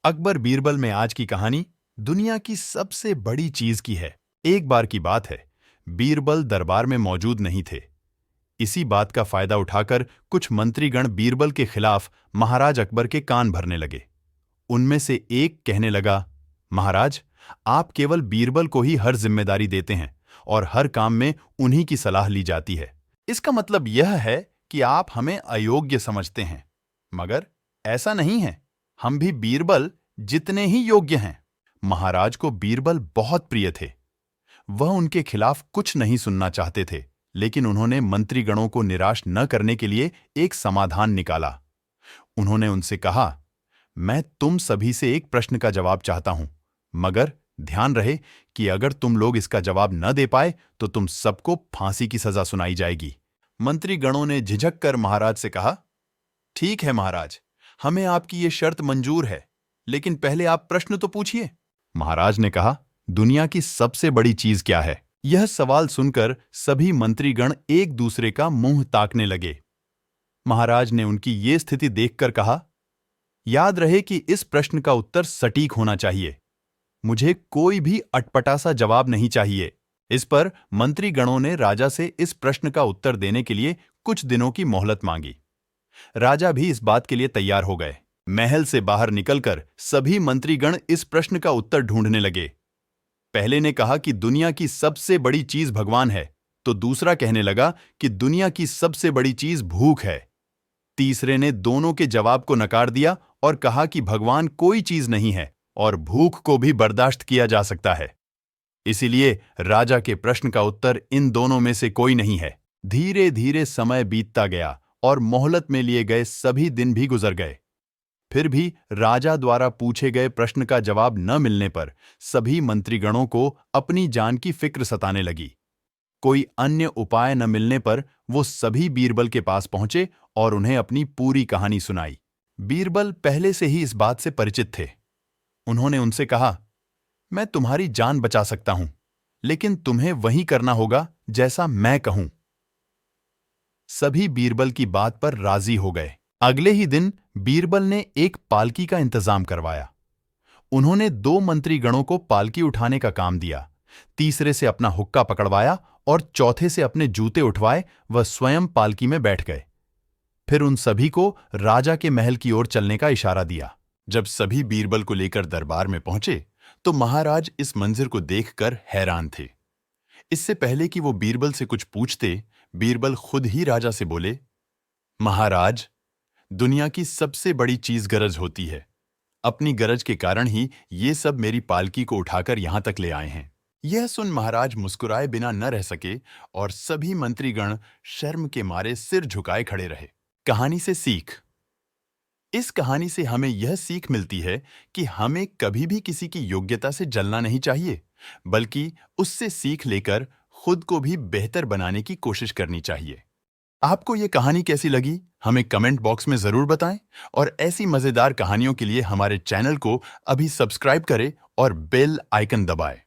अकबर बीरबल में आज की कहानी दुनिया की सबसे बड़ी चीज की है। एक बार की बात है, बीरबल दरबार में मौजूद नहीं थे। इसी बात का फायदा उठाकर कुछ मंत्रीगण बीरबल के खिलाफ महाराज अकबर के कान भरने लगे। उनमें से एक कहने लगा, महाराज, आप केवल बीरबल को ही हर जिम्मेदारी देते हैं और हर काम में उन्हीं की सलाह ली जाती है। इसका मतलब यह है कि आप हमें अयोग्य समझते हैं। मगर ऐसा नहीं है, हम भी बीरबल जितने ही योग्य हैं। महाराज को बीरबल बहुत प्रिय थे। वह उनके खिलाफ कुछ नहीं सुनना चाहते थे, लेकिन उन्होंने मंत्रीगणों को निराश न करने के लिए एक समाधान निकाला। उन्होंने उनसे कहा, मैं तुम सभी से एक प्रश्न का जवाब चाहता हूं, मगर ध्यान रहे कि अगर तुम लोग इसका जवाब न दे पाए तो तुम सबको फांसी की सजा सुनाई जाएगी। मंत्रीगणों ने झिझक कर महाराज से कहा, ठीक है महाराज, हमें आपकी ये शर्त मंजूर है, लेकिन पहले आप प्रश्न तो पूछिए। महाराज ने कहा, दुनिया की सबसे बड़ी चीज क्या है? यह सवाल सुनकर सभी मंत्रीगण एक दूसरे का मुंह ताकने लगे। महाराज ने उनकी ये स्थिति देखकर कहा, याद रहे कि इस प्रश्न का उत्तर सटीक होना चाहिए। मुझे कोई भी अटपटा सा जवाब नहीं चाहिए। इस पर मंत्रीगणों ने राजा से इस प्रश्न का उत्तर देने के लिए कुछ दिनों की मोहलत मांगी। राजा भी इस बात के लिए तैयार हो गए। महल से बाहर निकलकर सभी मंत्रीगण इस प्रश्न का उत्तर ढूंढने लगे। पहले ने कहा कि दुनिया की सबसे बड़ी चीज भगवान है, तो दूसरा कहने लगा कि दुनिया की सबसे बड़ी चीज भूख है। तीसरे ने दोनों के जवाब को नकार दिया और कहा कि भगवान कोई चीज नहीं है और भूख को भी बर्दाश्त किया जा सकता है। इसीलिए राजा के प्रश्न का उत्तर इन दोनों में से कोई नहीं है। धीरे धीरे समय बीतता गया और मोहलत में लिए गए सभी दिन भी गुजर गए। फिर भी राजा द्वारा पूछे गए प्रश्न का जवाब न मिलने पर सभी मंत्रीगणों को अपनी जान की फिक्र सताने लगी। कोई अन्य उपाय न मिलने पर वो सभी बीरबल के पास पहुंचे और उन्हें अपनी पूरी कहानी सुनाई। बीरबल पहले से ही इस बात से परिचित थे। उन्होंने उनसे कहा, मैं तुम्हारी जान बचा सकता हूं, लेकिन तुम्हें वही करना होगा जैसा मैं कहूं। सभी बीरबल की बात पर राजी हो गए। अगले ही दिन बीरबल ने एक पालकी का इंतजाम करवाया। उन्होंने 2 मंत्रीगणों को पालकी उठाने का काम दिया, तीसरे से अपना हुक्का पकड़वाया और चौथे से अपने जूते उठवाए वह स्वयं पालकी में बैठ गए। फिर उन सभी को राजा के महल की ओर चलने का इशारा दिया। जब सभी बीरबल को लेकर दरबार में पहुंचे तो महाराज इस मंजर को देखकर हैरान थे। इससे पहले कि वो बीरबल से कुछ पूछते, बीरबल खुद ही राजा से बोले, महाराज, दुनिया की सबसे बड़ी चीज गरज होती है। अपनी गरज के कारण ही ये सब मेरी पालकी को उठाकर यहां तक ले आए हैं। यह सुन महाराज मुस्कुराए बिना न रह सके और सभी मंत्रीगण शर्म के मारे सिर झुकाए खड़े रहे। कहानी से सीख। इस कहानी से हमें यह सीख मिलती है कि हमें कभी भी किसी की योग्यता से जलना नहीं चाहिए, बल्कि उससे सीख लेकर खुद को भी बेहतर बनाने की कोशिश करनी चाहिए। आपको ये कहानी कैसी लगी, हमें कमेंट बॉक्स में जरूर बताएं और ऐसी मजेदार कहानियों के लिए हमारे चैनल को अभी सब्सक्राइब करें और बेल आइकन दबाएं।